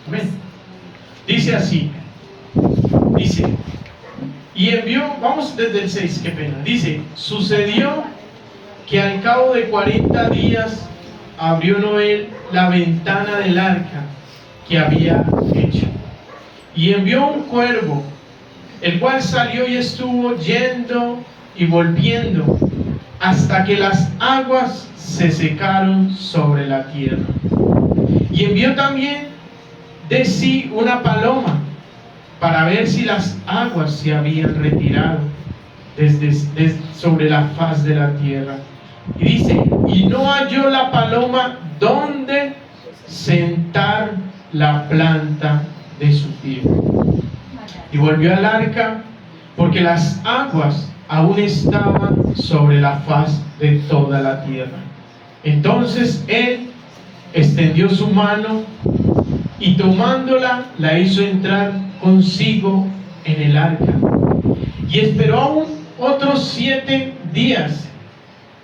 Amén. Dice así. Dice, y envió, vamos desde el 6, qué pena. Dice, sucedió que al cabo de 40 días abrió Noé la ventana del arca que había hecho. Y envió un cuervo, el cual salió y estuvo yendo y volviendo hasta que las aguas se secaron sobre la tierra. Y envió también de sí una paloma para ver si las aguas se habían retirado desde sobre la faz de la tierra. Y dice, y no halló la paloma donde sentar la planta de su pie. Y volvió al arca, porque las aguas aún estaban sobre la faz de toda la tierra. Entonces él extendió su mano y tomándola la hizo entrar consigo en el arca. Y esperó aún otros 7 días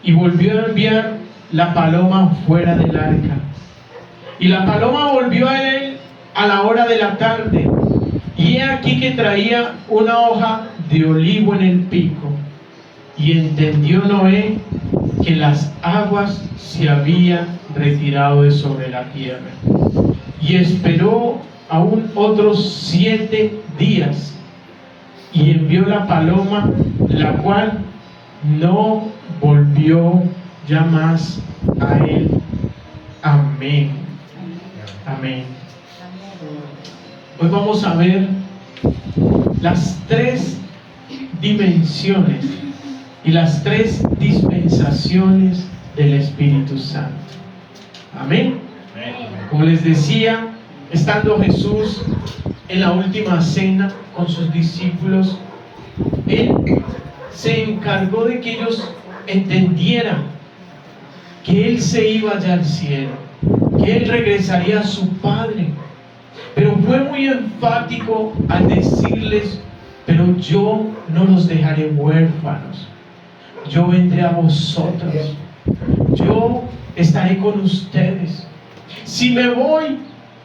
y volvió a enviar la paloma fuera del arca. Y la paloma volvió a él a la hora de la tarde, y he aquí que traía una hoja de olivo en el pico. Y entendió Noé que las aguas se habían retirado de sobre la tierra. Y esperó aún otros 7 días, y envió la paloma, la cual no volvió ya más a él. Amén. Amén. Hoy vamos a ver las 3 dimensiones y las 3 dispensaciones del Espíritu Santo. Amén. Como les decía, estando Jesús en la última cena con sus discípulos, Él se encargó de que ellos entendieran que Él se iba ya al cielo, que Él regresaría a su Padre. Pero fue muy enfático al decirles, pero yo no los dejaré huérfanos, yo vendré a vosotros, yo estaré con ustedes. Si me voy,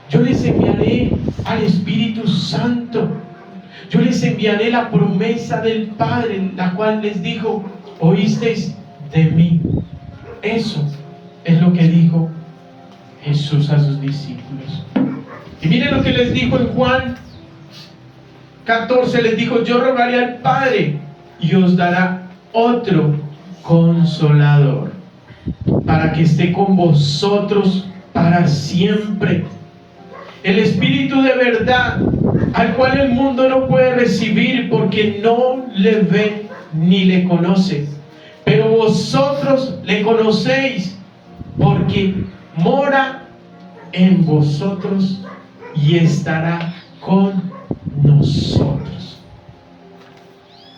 yo les enviaré al Espíritu Santo, yo les enviaré la promesa del Padre, la cual les dijo, oísteis de mí. Eso es lo que dijo Jesús a sus discípulos. Y miren lo que les dijo en Juan 14, les dijo, yo rogaré al Padre y os dará otro consolador para que esté con vosotros para siempre. El Espíritu de verdad, al cual el mundo no puede recibir porque no le ve ni le conoce. Pero vosotros le conocéis porque mora en vosotros y estará con nosotros.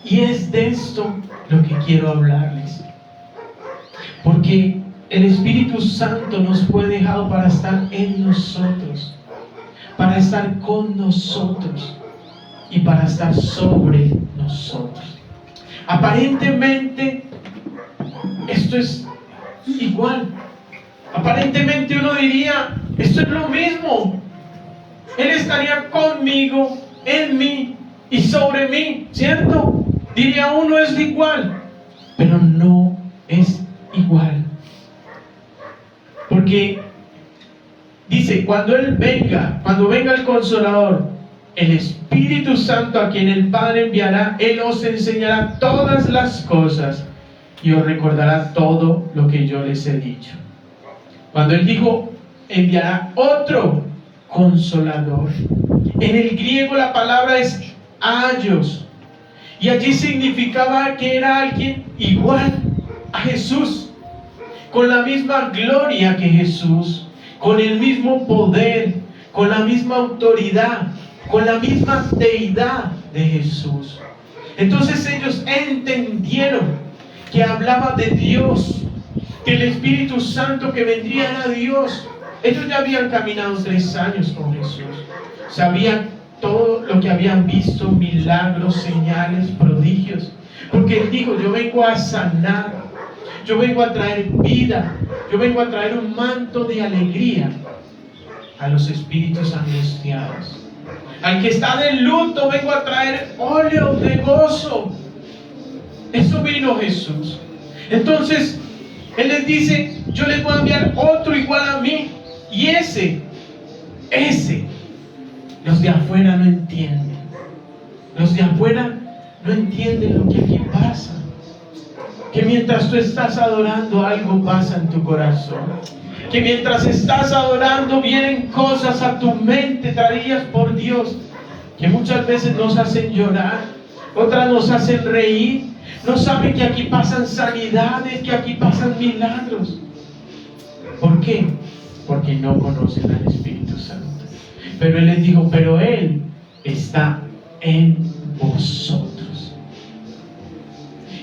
Y es de esto lo que quiero hablarles, porque el Espíritu Santo nos fue dejado para estar en nosotros, para estar con nosotros y para estar sobre nosotros. Aparentemente esto es igual. Aparentemente uno diría, esto es lo mismo. Él estaría conmigo, en mí y sobre mí, ¿cierto? Diría uno, es igual, pero no es igual. Porque dice, cuando venga el Consolador, el Espíritu Santo a quien el Padre enviará, Él os enseñará todas las cosas y os recordará todo lo que yo les he dicho. Cuando Él dijo, enviará otro Consolador, en el griego la palabra es aios, y allí significaba que era alguien igual a Jesús, con la misma gloria que Jesús, con el mismo poder, con la misma autoridad, con la misma deidad de Jesús. Entonces ellos entendieron que hablaba de Dios, que el Espíritu Santo que vendría era Dios. Ellos ya habían caminado 3 años con Jesús, sabían todo lo que habían visto, milagros, señales, prodigios, porque Él dijo, yo vengo a sanar, yo vengo a traer vida, yo vengo a traer un manto de alegría a los espíritus angustiados. Al que está de luto vengo a traer óleo de gozo. Eso vino Jesús. Entonces Él les dice, yo les voy a enviar otro igual a mí. Y ese, los de afuera no entienden. Los de afuera no entienden lo que aquí pasa. Que mientras tú estás adorando, algo pasa en tu corazón. Que mientras estás adorando, vienen cosas a tu mente traídas por Dios, que muchas veces nos hacen llorar, otras nos hacen reír. No saben que aquí pasan sanidades, que aquí pasan milagros. ¿Por qué? Porque no conocen al Espíritu Santo. Pero Él les dijo, pero Él está en vosotros.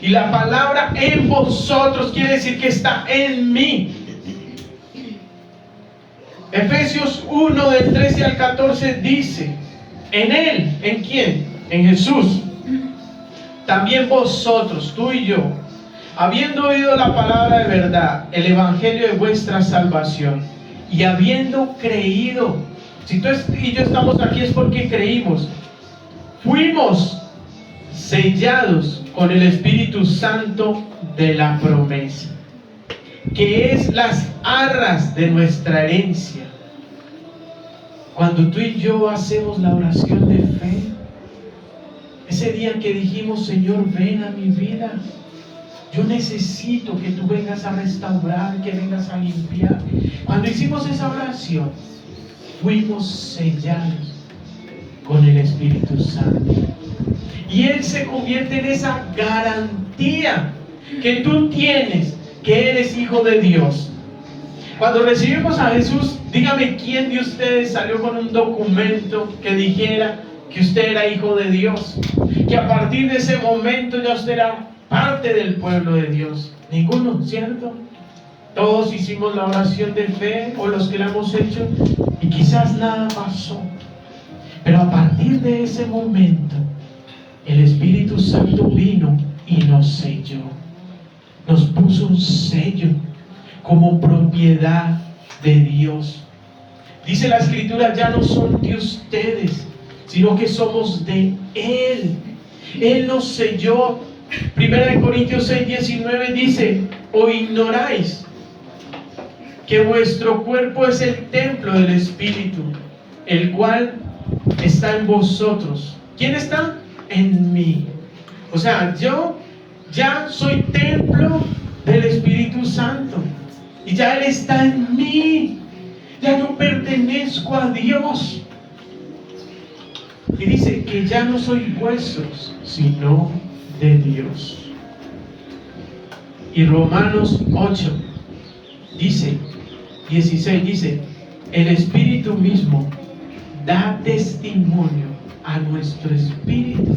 Y la palabra en vosotros quiere decir que está en mí. Efesios 1 del 13 al 14 dice, en Él, ¿en quién? En Jesús. También vosotros, tú y yo, habiendo oído la palabra de verdad, el evangelio de vuestra salvación, y habiendo creído, si tú y yo estamos aquí es porque creímos, fuimos sellados con el Espíritu Santo de la promesa, que es las arras de nuestra herencia. Cuando tú y yo hacemos la oración de fe, ese día que dijimos, Señor, ven a mi vida, yo necesito que tú vengas a restaurar, que vengas a limpiar. Cuando hicimos esa oración, fuimos sellados con el Espíritu Santo. Y Él se convierte en esa garantía que tú tienes, que eres hijo de Dios. Cuando recibimos a Jesús, dígame quién de ustedes salió con un documento que dijera que usted era hijo de Dios, que a partir de ese momento ya usted era parte del pueblo de Dios. Ninguno, ¿cierto? Todos hicimos la oración de fe, o los que la hemos hecho, y quizás nada pasó. Pero a partir de ese momento, el Espíritu Santo vino y nos selló. Nos puso un sello como propiedad de Dios. Dice la Escritura, ya no son de ustedes, sino que somos de Él. Él nos selló. 1 Corintios 6:19 dice, ¿o ignoráis que vuestro cuerpo es el templo del Espíritu, el cual está en vosotros? ¿Quién está? En mí. O sea, yo ya soy templo del Espíritu Santo, y ya Él está en mí. Ya yo pertenezco a Dios. Y dice que ya no soy vuestros, sino de Dios. Y Romanos 8 dice, 16 dice, el Espíritu mismo da testimonio a nuestro espíritu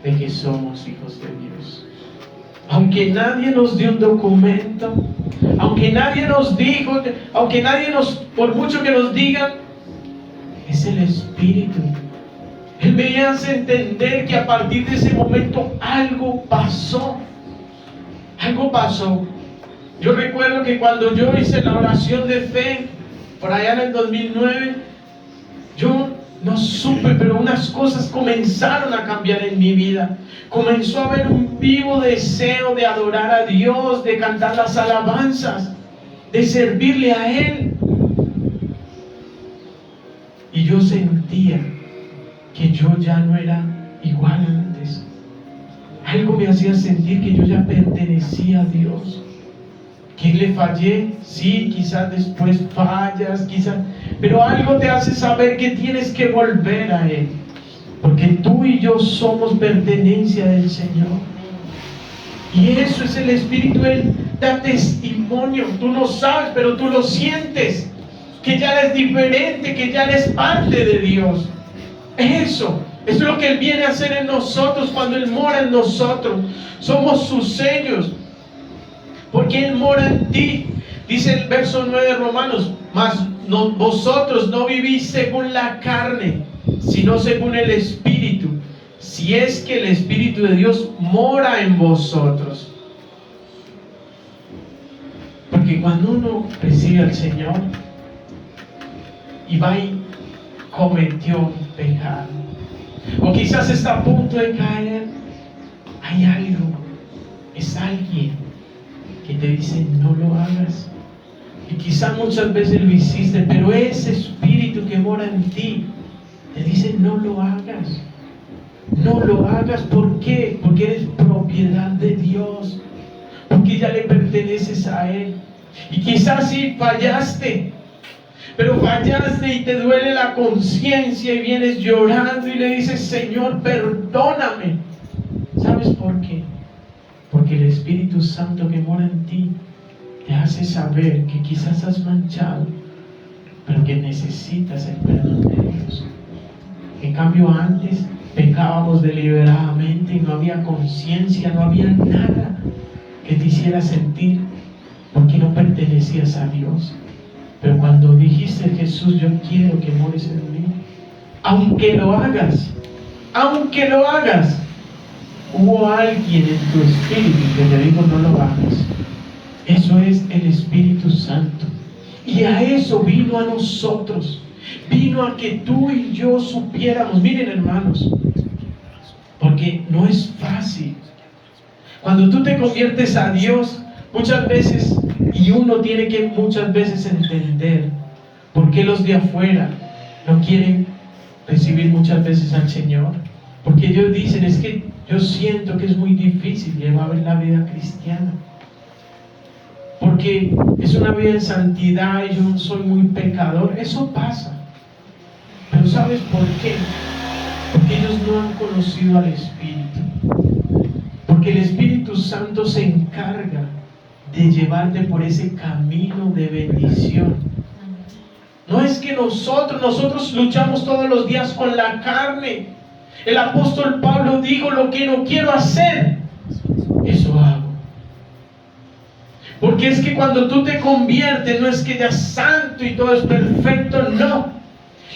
de que somos hijos de Dios. Aunque nadie nos dio un documento, aunque nadie nos dijo, aunque nadie nos, por mucho que nos digan, es el Espíritu. Él me hace entender que a partir de ese momento algo pasó. Algo pasó. Yo recuerdo que cuando yo hice la oración de fe, por allá en el 2009, yo no supe, pero unas cosas comenzaron a cambiar en mi vida. Comenzó a haber un vivo deseo de adorar a Dios, de cantar las alabanzas, de servirle a Él. Y yo sentía que yo ya no era igual antes. Algo me hacía sentir que yo ya pertenecía a Dios. ¿Que le fallé? Sí, quizás después fallas, quizás, pero algo te hace saber que tienes que volver a Él, porque tú y yo somos pertenencia del Señor. Y eso es el Espíritu. Él da testimonio. Tú no sabes, pero tú lo sientes, que ya eres diferente, que ya eres parte de Dios. Eso es lo que Él viene a hacer en nosotros cuando Él mora en nosotros. Somos sus sellos, porque Él mora en ti. Dice el verso 9 de Romanos, mas vosotros no vivís según la carne, sino según el Espíritu, si es que el Espíritu de Dios mora en vosotros. Porque cuando uno recibe al Señor y va y cometió un pecado, o quizás está a punto de caer, hay algo, es alguien que te dice no lo hagas. Y quizás muchas veces lo hiciste, pero ese espíritu que mora en ti te dice no lo hagas. No lo hagas. ¿Por qué? Porque eres propiedad de Dios, porque ya le perteneces a Él. Y quizás sí fallaste, pero fallaste y te duele la conciencia y vienes llorando y le dices: Señor, perdóname. ¿Sabes por qué? Porque el Espíritu Santo que mora en ti te hace saber que quizás has manchado, pero que necesitas el perdón de Dios. En cambio, antes pecábamos deliberadamente y no había conciencia, no había nada que te hiciera sentir, porque no pertenecías a Dios. Pero cuando dijiste: Jesús, yo quiero que mores en mí, aunque lo hagas, hubo alguien en tu espíritu que te dijo: no lo hagas. Eso es el Espíritu Santo. Y a eso vino a nosotros. Vino a que tú y yo supiéramos. Miren, hermanos, porque no es fácil. Cuando tú te conviertes a Dios, muchas veces, y uno tiene que muchas veces entender por qué los de afuera no quieren recibir muchas veces al Señor. Porque ellos dicen: es que yo siento que es muy difícil llevar la vida cristiana, porque es una vida en santidad y yo soy muy pecador. Eso pasa. Pero ¿sabes por qué? Porque ellos no han conocido al Espíritu. Porque el Espíritu Santo se encarga de llevarte por ese camino de bendición. No es que nosotros luchamos todos los días con la carne. El apóstol Pablo dijo: lo que no quiero hacer, eso hago. Porque es que cuando tú te conviertes, no es que ya santo y todo es perfecto, no.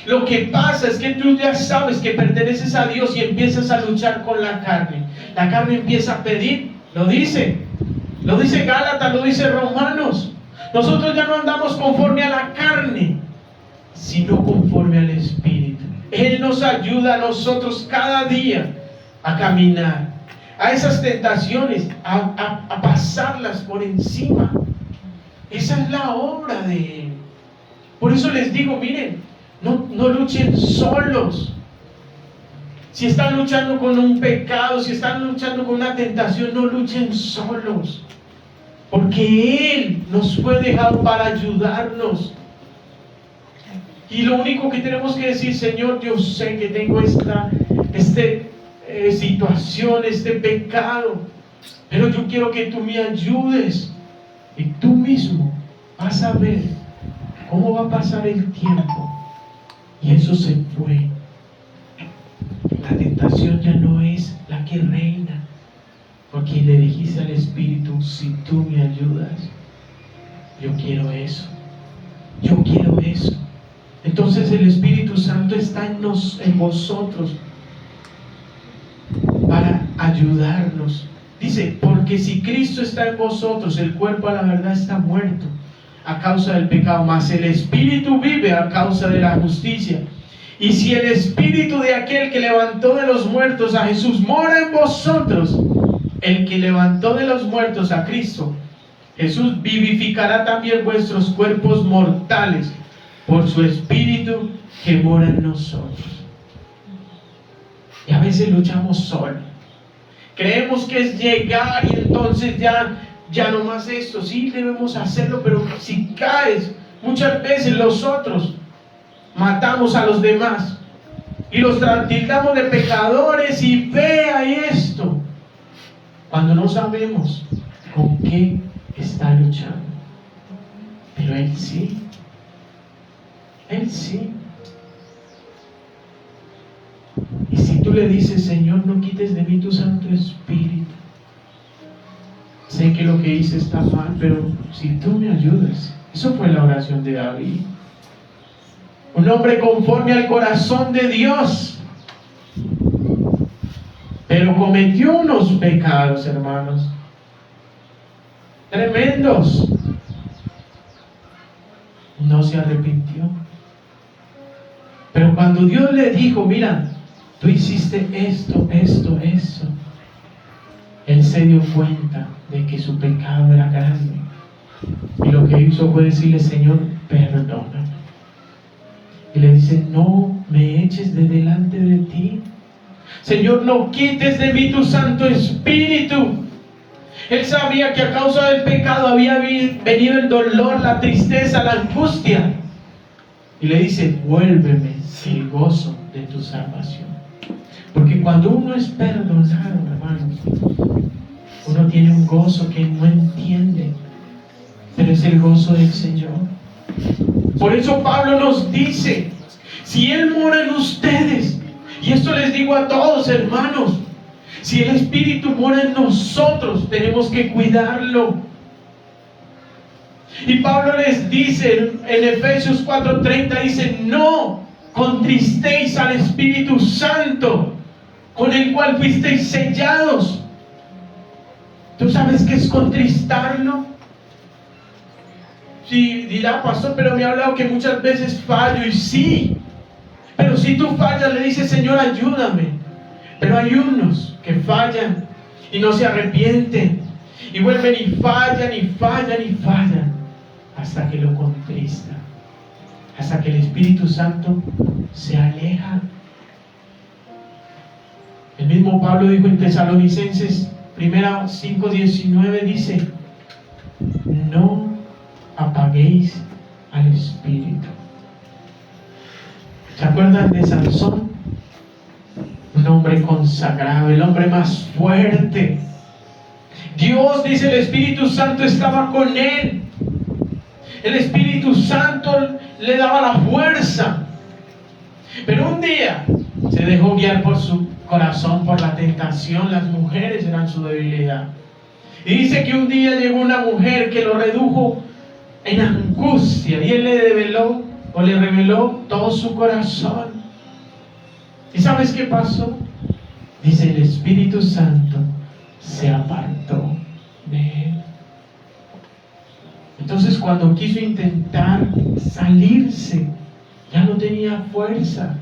Lo que pasa es que tú ya sabes que perteneces a Dios y empiezas a luchar con la carne. La carne empieza a pedir, lo dice Gálatas, lo dice Romanos. Nosotros ya no andamos conforme a la carne, sino conforme al Espíritu. Él nos ayuda a nosotros cada día a caminar a esas tentaciones, a pasarlas por encima. Esa es la obra de Él. Por eso les digo, miren, no luchen solos. Si están luchando con un pecado, si están luchando con una tentación, no luchen solos, porque Él nos fue dejado para ayudarnos. Y lo único que tenemos que decir: Señor, yo sé que tengo esta situación, este pecado, pero yo quiero que tú me ayudes. Y tú mismo vas a ver cómo va a pasar el tiempo y eso se fue. La tentación ya no es la que reina, porque le dijiste al Espíritu: si tú me ayudas, yo quiero eso, yo quiero eso. Entonces el Espíritu Santo está en vosotros para ayudarnos. Dice: porque si Cristo está en vosotros, el cuerpo a la verdad está muerto a causa del pecado, mas el Espíritu vive a causa de la justicia. Y si el Espíritu de aquel que levantó de los muertos a Jesús mora en vosotros, el que levantó de los muertos a Cristo Jesús vivificará también vuestros cuerpos mortales por su Espíritu que mora en nosotros. Y a veces luchamos solos. Creemos que es llegar y entonces ya no más esto. Sí, debemos hacerlo, pero si caes, muchas veces nosotros matamos a los demás y los tildamos de pecadores y vea esto, cuando no sabemos con qué está luchando. Pero Él sí. Él sí. Y si tú le dices: Señor, no quites de mí tu Santo Espíritu, sé que lo que hice está mal, pero si tú me ayudas. Eso fue la oración de David, un hombre conforme al corazón de Dios, pero cometió unos pecados, hermanos, tremendos. se arrepintió. Pero cuando Dios le dijo, mira, tú hiciste esto, él se dio cuenta de que su pecado era grande. Y lo que hizo fue decirle, Señor, perdóname. Y le dice, no me eches de delante de ti. Señor, no quites de mí tu Santo Espíritu. Él sabía que a causa del pecado había venido el dolor, la tristeza, la angustia. Y le dice, vuélveme el gozo de tu salvación. Porque cuando uno es perdonado, hermanos, uno tiene un gozo que no entiende, pero es el gozo del Señor. Por eso Pablo nos dice, si Él mora en ustedes, y esto les digo a todos, hermanos, si el Espíritu mora en nosotros, tenemos que cuidarlo. Y Pablo les dice en Efesios 4:30, dice, no contristéis al Espíritu Santo, con el cual fuisteis sellados. ¿Tú sabes qué es contristarlo? Si dirá, pastor, pero me ha hablado que muchas veces fallo, y sí, pero si tú fallas, le dices, Señor, ayúdame. Pero hay unos que fallan y no se arrepienten, y vuelven y fallan, y fallan, y fallan, hasta que lo contristan, hasta que el Espíritu Santo se aleja. El mismo Pablo dijo en Tesalonicenses 5:19, dice, no apaguéis al Espíritu. ¿Se acuerdan de Sansón? Un hombre consagrado, el hombre más fuerte. Dios, dice, el Espíritu Santo estaba con él. El Espíritu Santo le daba la fuerza. Pero un día se dejó guiar por su corazón, por la tentación. Las mujeres eran su debilidad. Y dice que un día llegó una mujer que lo redujo en angustia, y él le reveló todo su corazón. ¿Y sabes qué pasó? Dice, el Espíritu Santo se apartó de él. Entonces, cuando quiso intentar salirse, ya no tenía fuerza,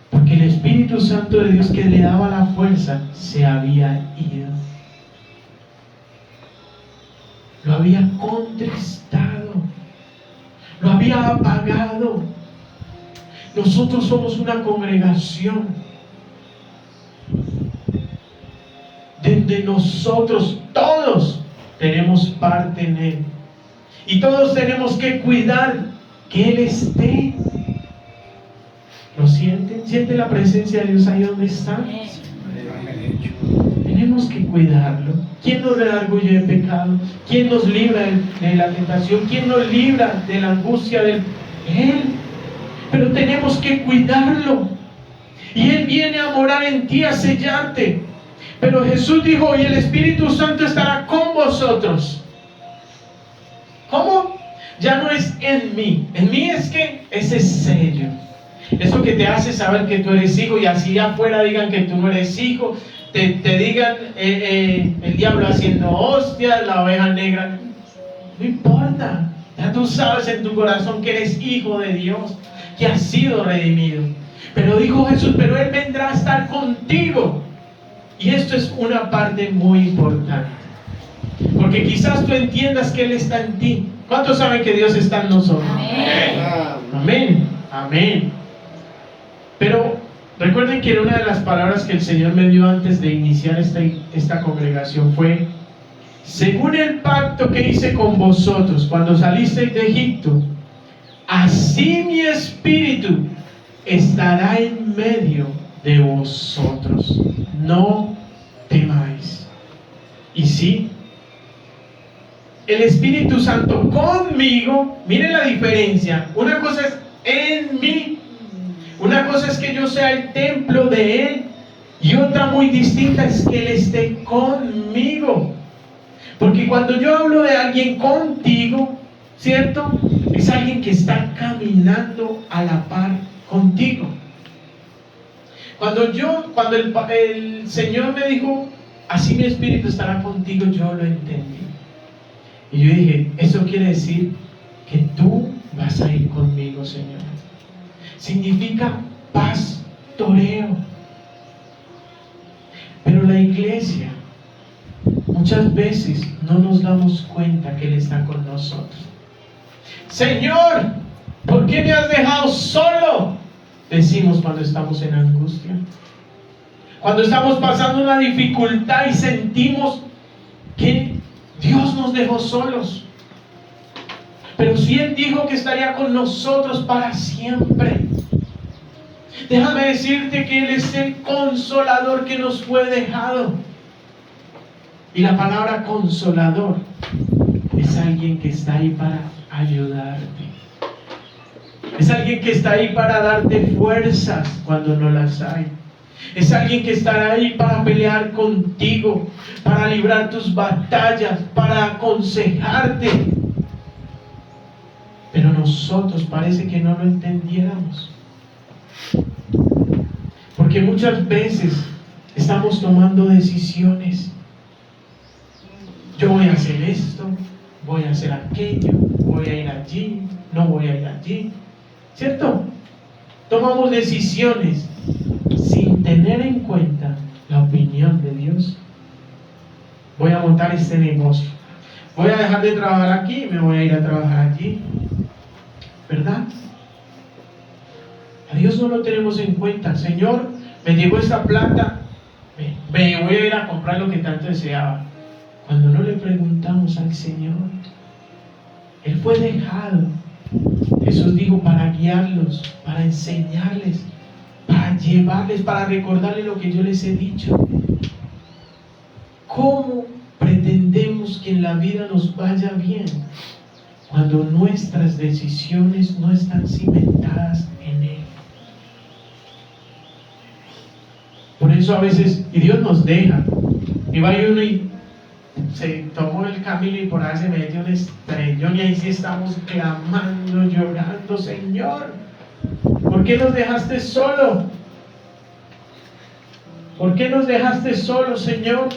porque el Espíritu Santo de Dios que le daba la fuerza se había ido. Lo había contristado, lo había apagado. Nosotros somos una congregación donde nosotros todos tenemos parte en Él, y todos tenemos que cuidar que Él esté. ¿Lo sienten? ¿Sienten la presencia de Dios ahí donde están? Tenemos que cuidarlo. ¿Quién nos redarguye de pecado? ¿Quién nos libra de la tentación? ¿Quién nos libra de la angustia del Él? Pero tenemos que cuidarlo. Y Él viene a morar en ti, a sellarte. Pero Jesús dijo, y el Espíritu Santo estará con vosotros. ¿Cómo? Ya no es en mí. En mí es que ese sello, eso que te hace saber que tú eres hijo, y así afuera digan que tú no eres hijo, te digan el diablo haciendo hostias, la oveja negra, no importa. Ya tú sabes en tu corazón que eres hijo de Dios, que has sido redimido. Pero dijo Jesús, pero Él vendrá a estar contigo. Y esto es una parte muy importante, porque quizás tú entiendas que Él está en ti. ¿Cuántos saben que Dios está en nosotros? Amén. Amén. Amén. Pero recuerden que una de las palabras que el Señor me dio antes de iniciar esta congregación fue: según el pacto que hice con vosotros cuando salisteis de Egipto, así mi espíritu estará en medio de vosotros. No temáis. Y sí, el Espíritu Santo conmigo, miren la diferencia. Una cosa es en mí, una cosa es que yo sea el templo de Él, y otra muy distinta es que Él esté conmigo. Porque cuando yo hablo de alguien contigo, ¿cierto? Es alguien que está caminando a la par contigo. Cuando el Señor me dijo, así mi espíritu estará contigo, yo lo entendí. Y yo dije, eso quiere decir que tú vas a ir conmigo, Señor. Significa pastoreo. Pero la iglesia, muchas veces no nos damos cuenta que Él está con nosotros. Señor, ¿por qué me has dejado solo? Decimos cuando estamos en angustia. Cuando estamos pasando una dificultad y sentimos que Dios nos dejó solos. Pero si Él dijo que estaría con nosotros para siempre. Déjame decirte que Él es el consolador que nos fue dejado. Y la palabra consolador es alguien que está ahí para ayudarte. Es alguien que está ahí para darte fuerzas cuando no las hay. Es alguien que estará ahí para pelear contigo, para librar tus batallas, para aconsejarte. Pero nosotros parece que no lo entendiéramos. Porque muchas veces estamos tomando decisiones. Yo voy a hacer esto, voy a hacer aquello, voy a ir allí, no voy a ir allí. ¿Cierto? Tomamos decisiones sin tener en cuenta la opinión de Dios. Voy a montar este negocio. Voy a dejar de trabajar aquí y me voy a ir a trabajar allí. ¿Verdad? A Dios no lo tenemos en cuenta. Señor, me llegó esta plata, me voy a ir a comprar lo que tanto deseaba. Cuando no le preguntamos al Señor, Él fue dejado. Jesús dijo para guiarlos, para enseñarles, para llevarles, para recordarles lo que yo les he dicho. ¿Cómo pretendemos que en la vida nos vaya bien cuando nuestras decisiones no están cimentadas en Él? Por eso a veces, y Dios nos deja, y va uno y se tomó el camino y por ahí se metió un estrellón y ahí sí estamos clamando, llorando: Señor, ¿por qué nos dejaste solo? ¿Por qué nos dejaste solo, Señor?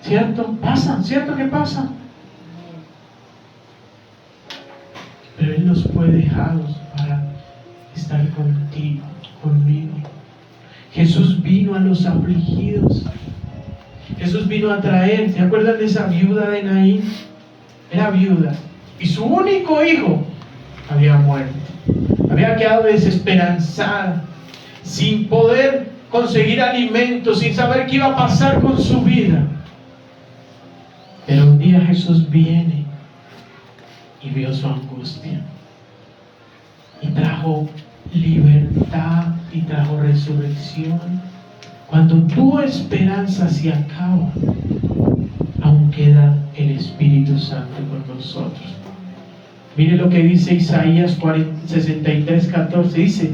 ¿Cierto? Pasa, ¿cierto que pasa? Pero Él nos fue dejado para estar contigo, conmigo. Jesús vino a los afligidos. Jesús vino a traer. ¿Se acuerdan de esa viuda de Naín? Era viuda y su único hijo había muerto. Había quedado desesperanzada, sin poder conseguir alimento, sin saber qué iba a pasar con su vida. Pero un día Jesús viene y vio su angustia y trajo libertad y trajo resurrección. Cuando tu esperanza se acaba, aún queda el Espíritu Santo con nosotros. Mire lo que dice Isaías 63:14. Dice: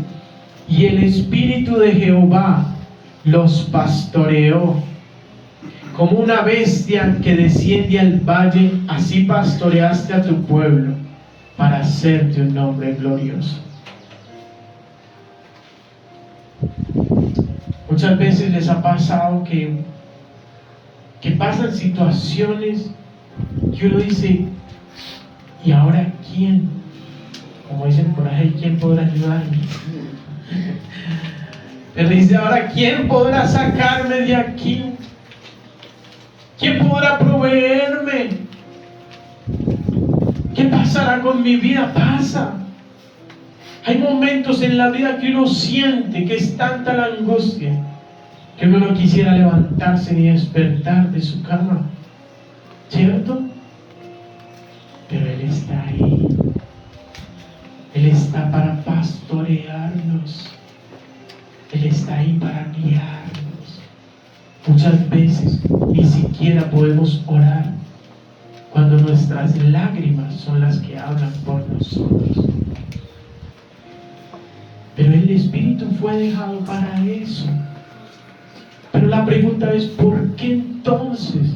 y el Espíritu de Jehová los pastoreó como una bestia que desciende al valle, así pastoreaste a tu pueblo para hacerte un nombre glorioso. Muchas veces les ha pasado que pasan situaciones que uno dice: ¿y ahora quién? Como dicen por ahí, ¿quién podrá ayudarme? Pero dice: ¿ahora quién podrá sacarme de aquí? ¿Quién podrá proveerme? ¿Qué pasará con mi vida? Pasa. Hay momentos en la vida que uno siente que es tanta la angustia que uno no quisiera levantarse ni despertar de su cama, ¿cierto? Pero Él está ahí. Él está para pastorearnos. Él está ahí para guiarnos. Muchas veces ni siquiera podemos orar cuando nuestras lágrimas son las que hablan por nosotros. Pero el Espíritu fue dejado para eso. Pero la pregunta es: ¿por qué entonces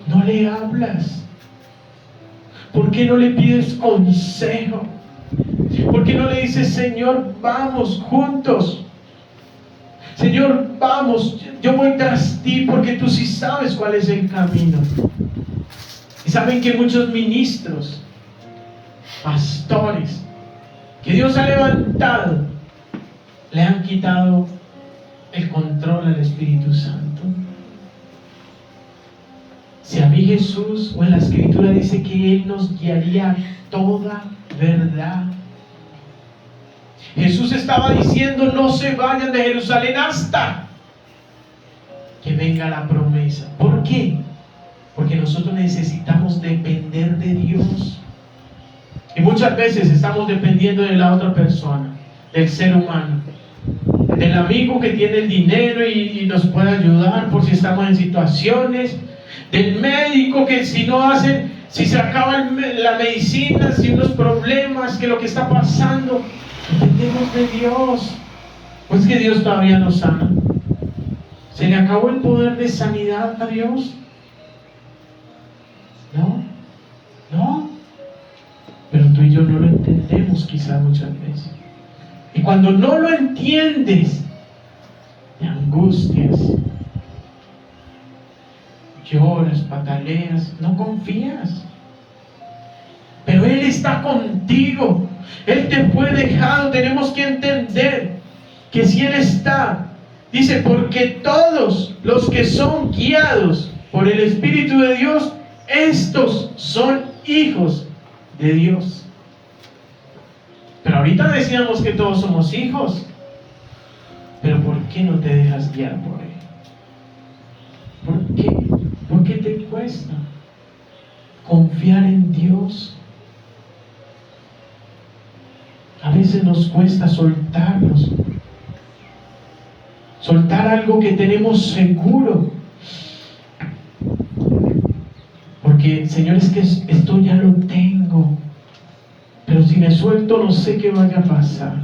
no le hablas? ¿Por qué no le pides consejo? ¿Por qué no le dices: Señor, vamos juntos? Señor, vamos, yo voy tras ti porque tú sí sabes cuál es el camino. Y saben que muchos ministros, pastores, que Dios ha levantado, le han quitado el control al Espíritu Santo. Si a mí Jesús o en la Escritura dice que Él nos guiaría a toda verdad. Jesús estaba diciendo: no se vayan de Jerusalén hasta que venga la promesa. ¿Por qué? Porque nosotros necesitamos depender de Dios. Y muchas veces estamos dependiendo de la otra persona, del ser humano, del amigo que tiene el dinero y nos puede ayudar por si estamos en situaciones, del médico que si no hacen, si se acaba la medicina, si unos problemas, que lo que está pasando, dependemos de Dios. Pues que Dios todavía nos sana. ¿Se le acabó el poder de sanidad a Dios? No. Pero tú y yo no lo entendemos quizás muchas veces. Y cuando no lo entiendes, te angustias, lloras, pataleas, no confías. Pero Él está contigo. Él te fue dejado. Tenemos que entender que si Él está, dice, porque todos los que son guiados por el Espíritu de Dios, estos son hijos de Dios. Pero ahorita decíamos que todos somos hijos. Pero ¿por qué no te dejas guiar por Él? ¿Por qué? ¿Por qué te cuesta confiar en Dios? A veces nos cuesta soltarnos. Soltar algo que tenemos seguro. Porque, Señor, es que esto ya lo tengo. Pero si me suelto, no sé qué vaya a pasar.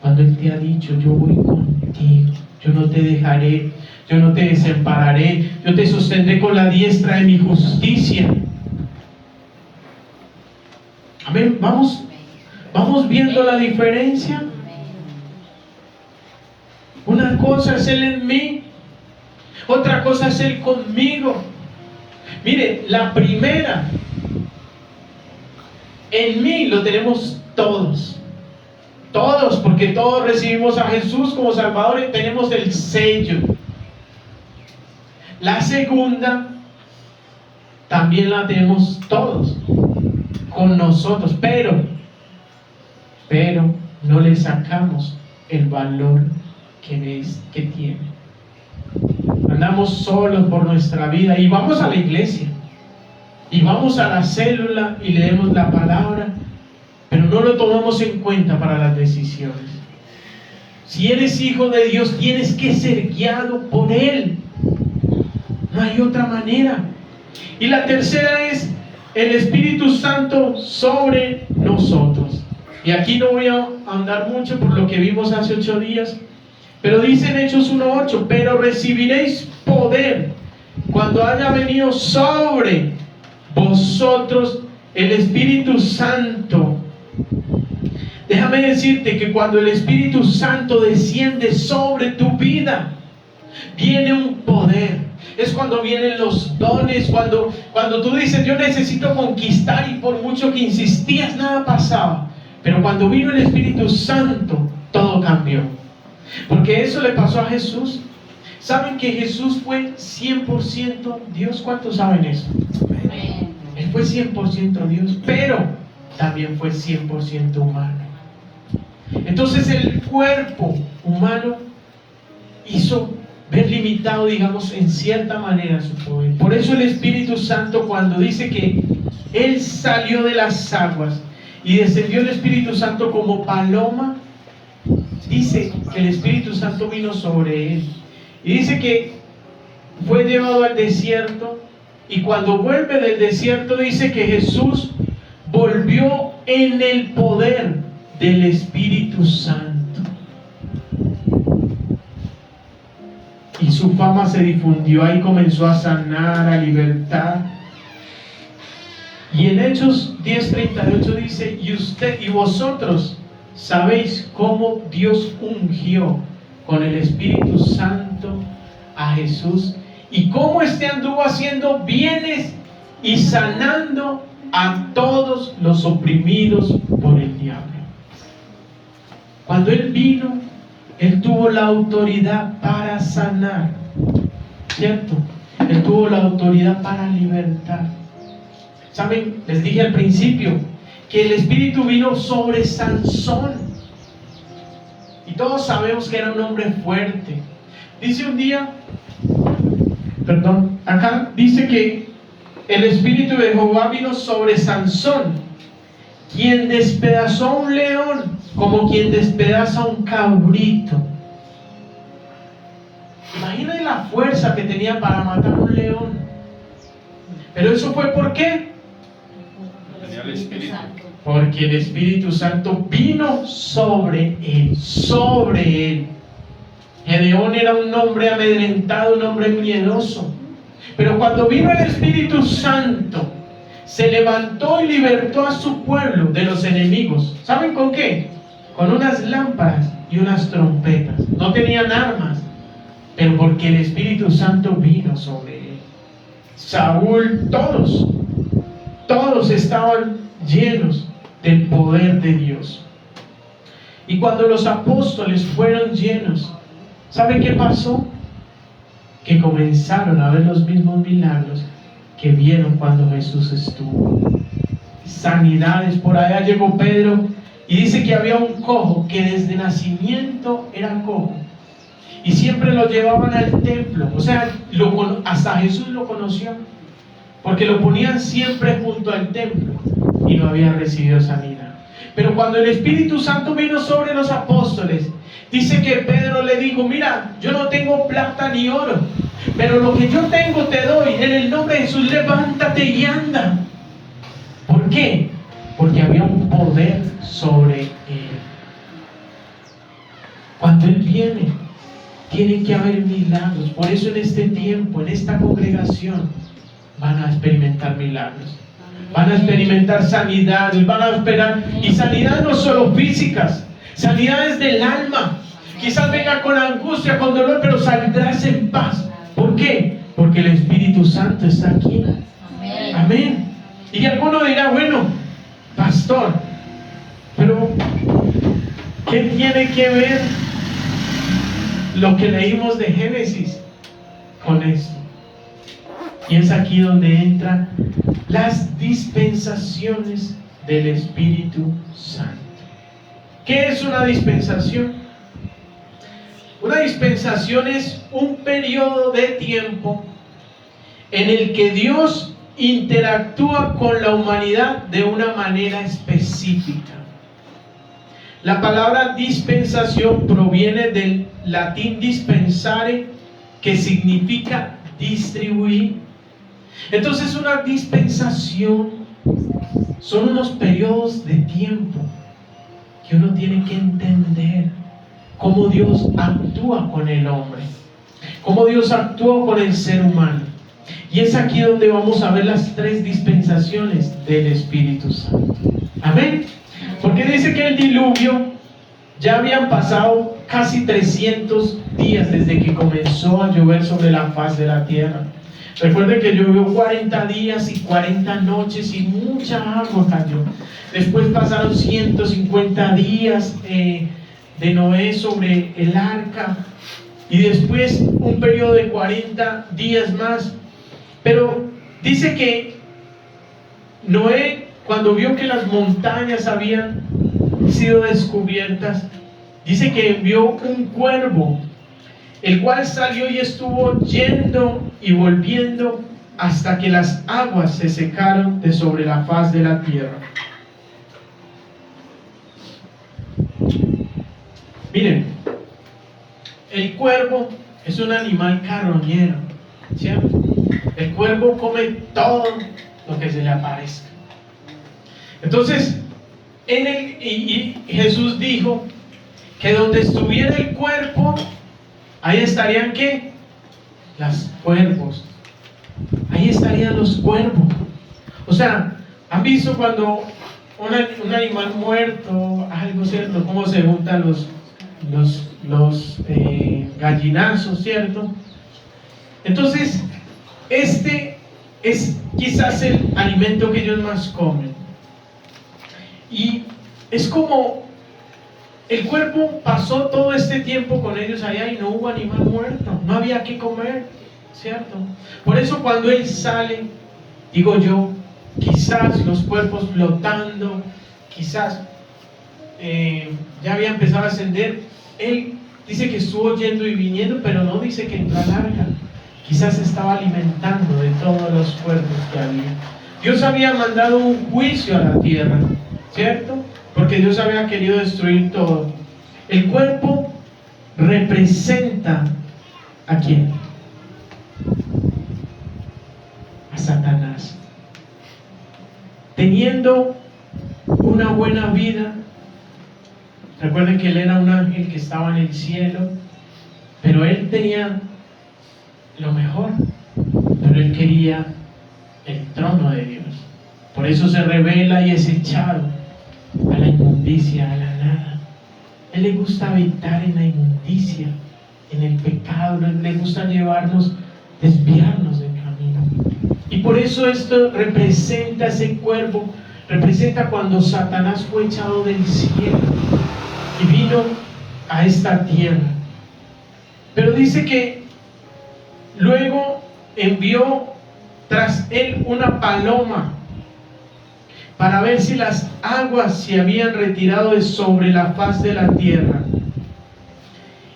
Cuando Él te ha dicho: yo voy contigo, yo no te dejaré, yo no te desampararé, yo te sostendré con la diestra de mi justicia. Amén. Vamos viendo la diferencia. Una cosa es Él en mí, otra cosa es Él conmigo. Mire, la primera, en mí lo tenemos todos. Todos, porque todos recibimos a Jesús como Salvador y tenemos el sello. La segunda, también la tenemos todos, con nosotros, pero no le sacamos el valor que tiene. Andamos solos por nuestra vida y vamos a la iglesia y vamos a la célula y leemos la palabra, pero no lo tomamos en cuenta para las decisiones. Si eres hijo de Dios, tienes que ser guiado por Él. No hay otra manera. Y la tercera es el Espíritu Santo sobre nosotros. Y aquí no voy a andar mucho por lo que vimos hace 8 días, pero dice en Hechos 1:8: pero recibiréis poder cuando haya venido sobre vosotros el Espíritu Santo. Déjame decirte que cuando el Espíritu Santo desciende sobre tu vida, viene un poder. Es cuando vienen los dones, cuando tú dices: yo necesito conquistar, y por mucho que insistías, nada pasaba. Pero cuando vino el Espíritu Santo, todo cambió. Porque eso le pasó a Jesús. ¿Saben que Jesús fue 100% Dios? ¿Cuántos saben eso? Él fue 100% Dios, pero también fue 100% humano. Entonces el cuerpo humano hizo ver limitado, digamos, en cierta manera su poder. Por eso el Espíritu Santo, cuando dice que Él salió de las aguas y descendió el Espíritu Santo como paloma, dice que el Espíritu Santo vino sobre Él. Y dice que fue llevado al desierto, y cuando vuelve del desierto dice que Jesús volvió en el poder del Espíritu Santo. Y su fama se difundió, ahí comenzó a sanar, a libertar. Y en Hechos 10:38 dice: y vosotros sabéis cómo Dios ungió con el Espíritu Santo a Jesús, y cómo éste anduvo haciendo bienes y sanando a todos los oprimidos por el diablo. Cuando Él vino, Él tuvo la autoridad para sanar, ¿cierto? Él tuvo la autoridad para libertar. ¿Saben? Les dije al principio que el Espíritu vino sobre Sansón. Y todos sabemos que era un hombre fuerte. Dice un día, acá dice que el Espíritu de Jehová vino sobre Sansón, quien despedazó a un león como quien despedaza a un cabrito. Imaginen la fuerza que tenía para matar a un león. Pero eso fue ¿por qué? Tenía el Espíritu. Porque el Espíritu Santo vino sobre él, sobre él. Gedeón era un hombre amedrentado, un hombre miedoso. Pero cuando vino el Espíritu Santo, se levantó y libertó a su pueblo de los enemigos. ¿Saben con qué? Con unas lámparas y unas trompetas. No tenían armas, pero porque el Espíritu Santo vino sobre él. Saúl, todos estaban llenos del poder de Dios. Y cuando los apóstoles fueron llenos, ¿saben qué pasó? Que comenzaron a ver los mismos milagros que vieron cuando Jesús estuvo. Sanidades, por allá llegó Pedro y dice que había un cojo que desde nacimiento era cojo y siempre lo llevaban al templo. O sea, hasta Jesús lo conoció, porque lo ponían siempre junto al templo y no había recibido sanidad. Pero cuando el Espíritu Santo vino sobre los apóstoles, dice que Pedro le dijo: mira, yo no tengo plata ni oro, pero lo que yo tengo te doy. En el nombre de Jesús, levántate y anda. ¿Por qué? Porque había un poder sobre él. Cuando Él viene, tienen que haber milagros. Por eso en este tiempo, en esta congregación, van a experimentar milagros. Van a experimentar sanidades, van a esperar. Y sanidades no solo físicas, sanidades del alma. Quizás venga con angustia, con dolor, pero saldrás en paz. ¿Por qué? Porque el Espíritu Santo está aquí. Amén. Amén. Y alguno dirá: bueno, pastor, pero ¿qué tiene que ver lo que leímos de Génesis con esto? Y es aquí donde entran las dispensaciones del Espíritu Santo. ¿Qué es una dispensación? Una dispensación es un periodo de tiempo en el que Dios interactúa con la humanidad de una manera específica. La palabra dispensación proviene del latín dispensare, que significa distribuir. Entonces, una dispensación son unos periodos de tiempo que uno tiene que entender cómo Dios actúa con el hombre, cómo Dios actúa con el ser humano. Y es aquí donde vamos a ver las tres dispensaciones del Espíritu Santo. Amén. Porque dice que el diluvio, ya habían pasado casi 300 días desde que comenzó a llover sobre la faz de la tierra. Recuerden que llovió 40 días y 40 noches y mucha agua cayó. Después pasaron 150 días de Noé sobre el arca, y después un periodo de 40 días más. Pero dice que Noé, cuando vio que las montañas habían sido descubiertas, dice que vio un cuervo, el cual salió y estuvo yendo y volviendo hasta que las aguas se secaron de sobre la faz de la tierra. Miren, el cuervo es un animal carroñero, ¿cierto? El cuervo come todo lo que se le aparezca. Entonces, y Jesús dijo que donde estuviera el cuerpo, ahí estarían ¿qué? Las cuervos. Ahí estarían los cuervos. O sea, ¿han visto cuando un animal muerto, algo, cierto? Cómo se juntan los gallinazos, ¿cierto? Entonces, este es quizás el alimento que ellos más comen. Y es como el cuerpo pasó todo este tiempo con ellos allá y no hubo animal muerto, no había que comer, ¿cierto? Por eso cuando él sale, digo yo, quizás los cuerpos flotando, quizás ya había empezado a ascender. Él dice que estuvo yendo y viniendo, pero no dice que entró al arca. Quizás estaba alimentando de todos los cuerpos que había. Dios había mandado un juicio a la tierra, ¿cierto? Porque Dios había querido destruir todo. El cuerpo representa ¿a quién? A Satanás. Teniendo una buena vida. Recuerden que él era un ángel que estaba en el cielo, pero él tenía lo mejor, pero él quería el trono de Dios. Por eso se rebela y es echado a la inmundicia, a la nada. Él le gusta habitar en la inmundicia, en el pecado, le gusta llevarnos, desviarnos del camino. Y por eso esto representa ese cuerpo, representa cuando Satanás fue echado del cielo y vino a esta tierra. Pero dice que luego envió tras él una paloma para ver si las aguas se habían retirado de sobre la faz de la tierra.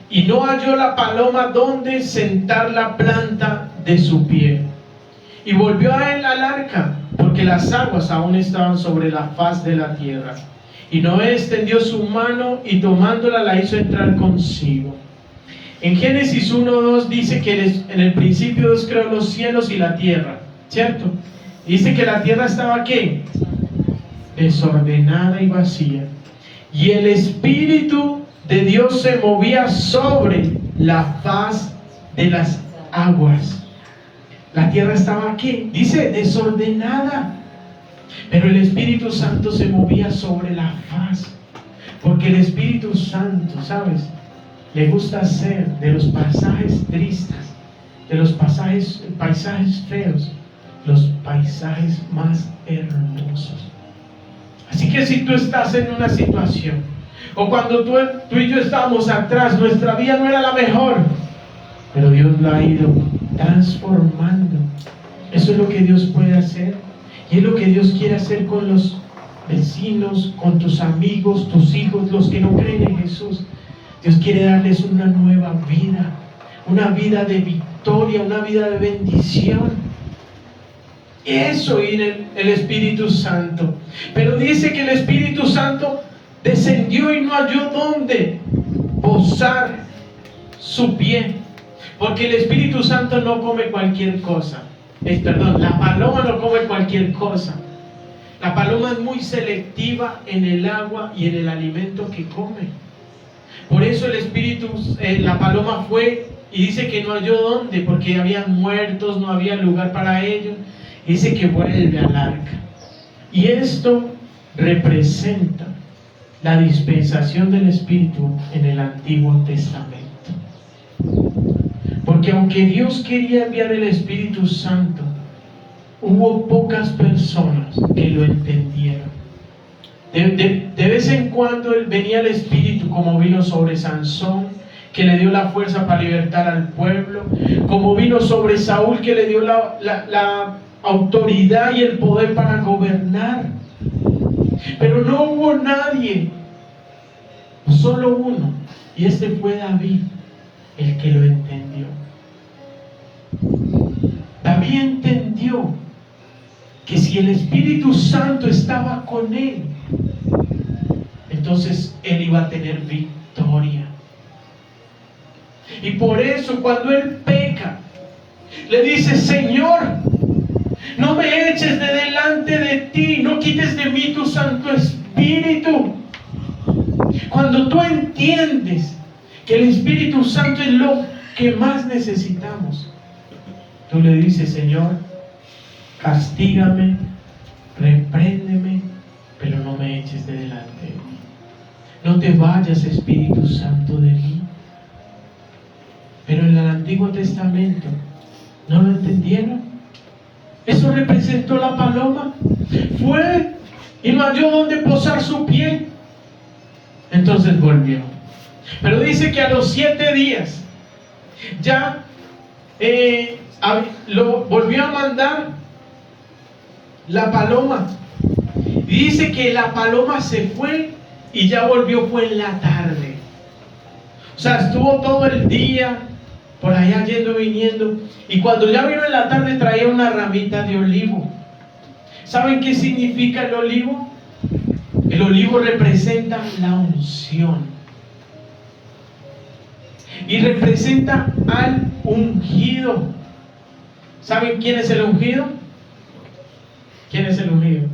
Y no halló la paloma donde sentar la planta de su pie. Y volvió a él al arca, porque las aguas aún estaban sobre la faz de la tierra. Y Noé extendió su mano y tomándola la hizo entrar consigo. En Génesis 1:2 dice que en el principio Dios creó los cielos y la tierra, ¿cierto? Dice que la tierra estaba ¿qué? Desordenada y vacía. Y el Espíritu de Dios se movía sobre la faz de las aguas. La tierra estaba aquí, dice desordenada, pero el Espíritu Santo se movía sobre la faz, porque el Espíritu Santo, ¿sabes? Le gusta hacer de los pasajes tristes, de los paisajes feos, los paisajes más hermosos. Así que si tú estás en una situación, o cuando tú y yo estábamos atrás, nuestra vida no era la mejor, pero Dios la ha ido transformando. Eso es lo que Dios puede hacer, y es lo que Dios quiere hacer con los vecinos, con tus amigos, tus hijos, los que no creen en Jesús. Dios quiere darles una nueva vida, una vida de victoria, una vida de bendición. Eso y el Espíritu Santo. Pero dice que el Espíritu Santo descendió y no halló dónde posar su pie, porque el Espíritu Santo no come cualquier cosa. La paloma no come cualquier cosa. La paloma es muy selectiva en el agua y en el alimento que come. Por eso la paloma fue y dice que no halló dónde, porque habían muertos, no había lugar para ellos. Dice que vuelve al arca. Y esto representa la dispensación del Espíritu en el Antiguo Testamento. Porque aunque Dios quería enviar el Espíritu Santo, hubo pocas personas que lo entendieron. De vez en cuando venía el Espíritu, como vino sobre Sansón, que le dio la fuerza para libertar al pueblo, como vino sobre Saúl, que le dio la autoridad y el poder para gobernar. Pero no hubo nadie, solo uno, y este fue David, el que lo entendió. David entendió que si el Espíritu Santo estaba con él, entonces él iba a tener victoria. Y por eso cuando él peca, le dice: Señor, no me eches de delante de ti, no quites de mí tu Santo Espíritu. Cuando tú entiendes que el Espíritu Santo es lo que más necesitamos, tú le dices: Señor, castígame, repréndeme, pero no me eches de delante de mí. No te vayas, Espíritu Santo, de mí. Pero en el Antiguo Testamento no lo entendieron. Eso representó la paloma. Fue y no halló donde posar su pie. Entonces volvió. Pero dice que a los 7 días ya lo volvió a mandar la paloma. Y dice que la paloma se fue y ya volvió, fue en la tarde. O sea, estuvo todo el día por allá yendo y viniendo. Y cuando ya vino en la tarde traía una ramita de olivo. ¿Saben qué significa el olivo? El olivo representa la unción. Y representa al ungido. ¿Saben quién es el ungido? ¿Quién es el ungido?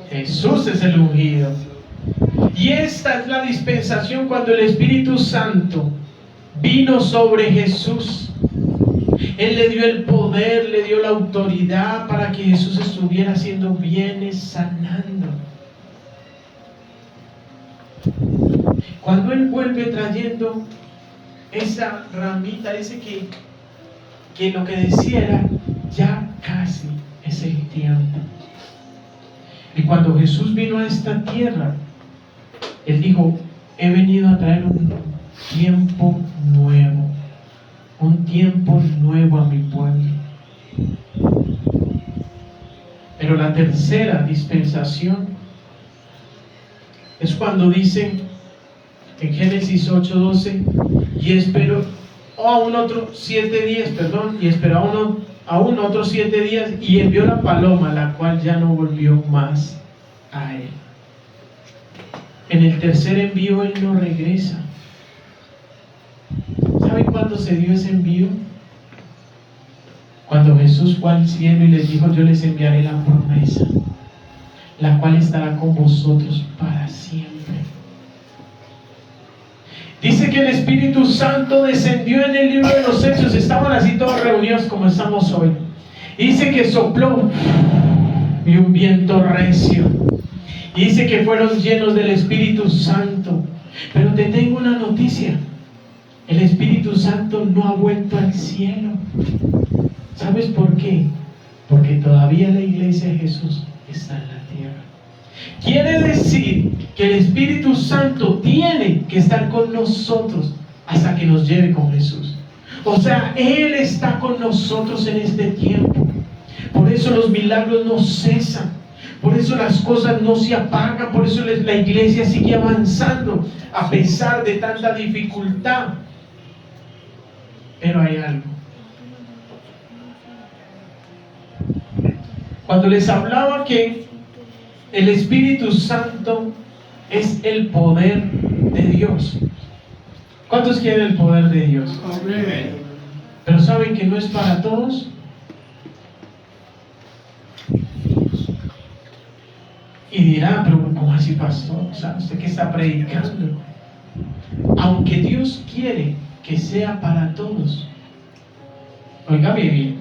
Jesús es el ungido. Y esta es la dispensación cuando el Espíritu Santo vino sobre Jesús. Él le dio el poder, le dio la autoridad para que Jesús estuviera haciendo bienes, sanando. Cuando Él vuelve trayendo esa ramita, dice que lo que decía era, ya casi es el tiempo. Y cuando Jesús vino a esta tierra, Él dijo, he venido a traer un tiempo nuevo. Un tiempo nuevo a mi pueblo. Pero la tercera dispensación es cuando dice en Génesis 8:12, y esperó aún otros 7 días, y esperó aún otros 7 días, y envió la paloma, la cual ya no volvió más a él. En el tercer envío él no regresa. ¿Saben cuándo se dio ese envío? Cuando Jesús fue al cielo y les dijo, yo les enviaré la promesa, la cual estará con vosotros para siempre. Dice que el Espíritu Santo descendió en el libro de los Hechos. Estaban así todos reunidos como estamos hoy. Y dice que sopló y un viento recio. Y dice que fueron llenos del Espíritu Santo. Pero te tengo una noticia. El Espíritu Santo no ha vuelto al cielo. ¿Sabes por qué? Porque todavía la iglesia de Jesús está en la tierra. Quiere decir que el Espíritu Santo tiene que estar con nosotros hasta que nos lleve con Jesús. O sea, Él está con nosotros en este tiempo. Por eso los milagros no cesan. Por eso las cosas no se apagan. Por eso la iglesia sigue avanzando a pesar de tanta dificultad. Pero hay algo. Cuando les hablaba que el Espíritu Santo es el poder de Dios. ¿Cuántos quieren el poder de Dios? Amén. Pero ¿saben que no es para todos? Y dirán, pero ¿cómo así, pastor? O sea, ¿usted qué está predicando? Aunque Dios quiere que sea para todos. Oiga bien,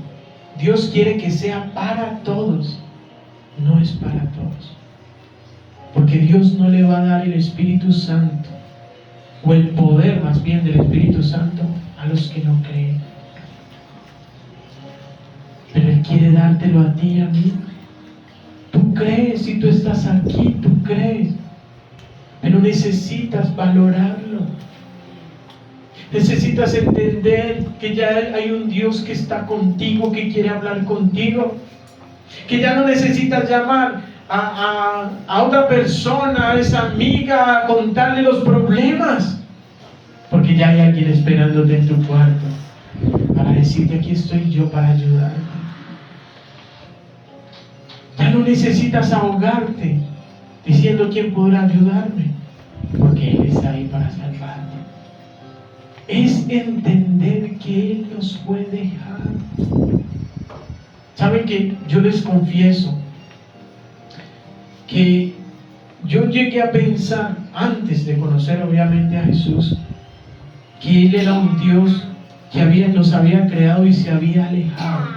Dios quiere que sea para todos. No es para todos. Porque Dios no le va a dar el Espíritu Santo, o el poder más bien del Espíritu Santo, a los que no creen. Pero Él quiere dártelo a ti y a mí. Tú crees, si tú estás aquí, tú crees. Pero necesitas valorarlo. Necesitas entender que ya hay un Dios que está contigo, que quiere hablar contigo. Que ya no necesitas llamar a otra persona, a esa amiga, a contarle los problemas. Porque ya hay alguien esperándote en tu cuarto para decirte, aquí estoy yo para ayudarte. Ya no necesitas ahogarte diciendo quién podrá ayudarme, porque Él está ahí para salvarte. Es entender que Él nos puede dejar. Saben que yo les confieso que yo llegué a pensar, antes de conocer obviamente a Jesús, que Él era un Dios que nos había creado y se había alejado.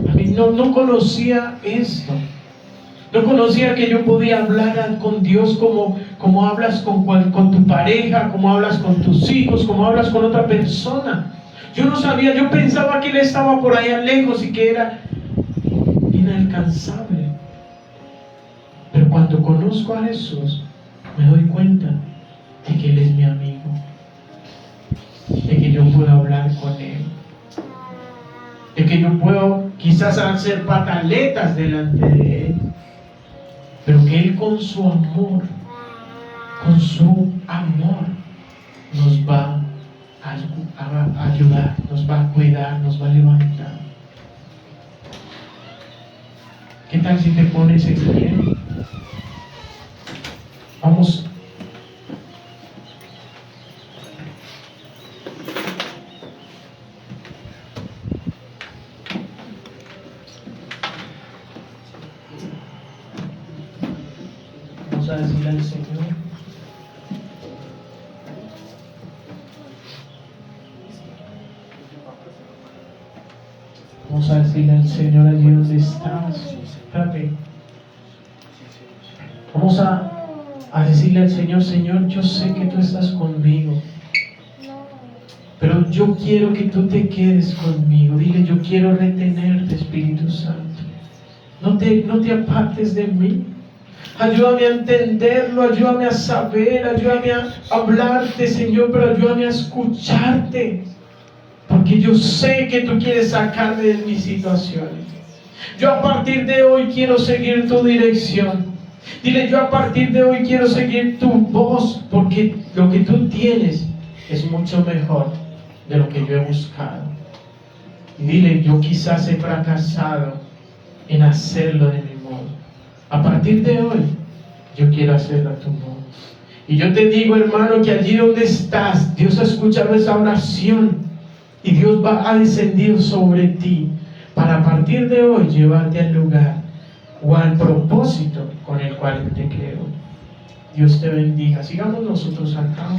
A mí no conocía esto. No conocía que yo podía hablar con Dios como hablas con tu pareja, como hablas con tus hijos, como hablas con otra persona. Yo no sabía, yo pensaba que Él estaba por allá lejos y que era inalcanzable. Pero cuando conozco a Jesús, me doy cuenta de que Él es mi amigo, de que yo puedo hablar con Él, de que yo puedo quizás hacer pataletas delante de Él, pero que Él con su amor nos va a ayudar, nos va a cuidar, nos va a levantar. ¿Qué tal si te pones en pie? Vamos. Vamos a decirle al Señor. Vamos a decirle al Señor allí donde estás. Espérate. Vamos a decirle al Señor: Señor, yo sé que tú estás conmigo, pero yo quiero que tú te quedes conmigo. Dile: yo quiero retenerte, Espíritu Santo. No te apartes de mí. Ayúdame a entenderlo, ayúdame a saber, ayúdame a hablarte, Señor, pero ayúdame a escucharte. Porque yo sé que tú quieres sacarme de mis situaciones. Yo a partir de hoy quiero seguir tu dirección. Dile: yo a partir de hoy quiero seguir tu voz, porque lo que tú tienes es mucho mejor de lo que yo he buscado. Y dile: yo quizás he fracasado en hacerlo de mi modo. A partir de hoy, yo quiero hacerlo a tu modo. Y yo te digo, hermano, que allí donde estás, Dios ha escuchado esa oración. Y Dios va a descender sobre ti para a partir de hoy llevarte al lugar o al propósito con el cual Él te creó. Dios te bendiga. Sigamos nosotros acá.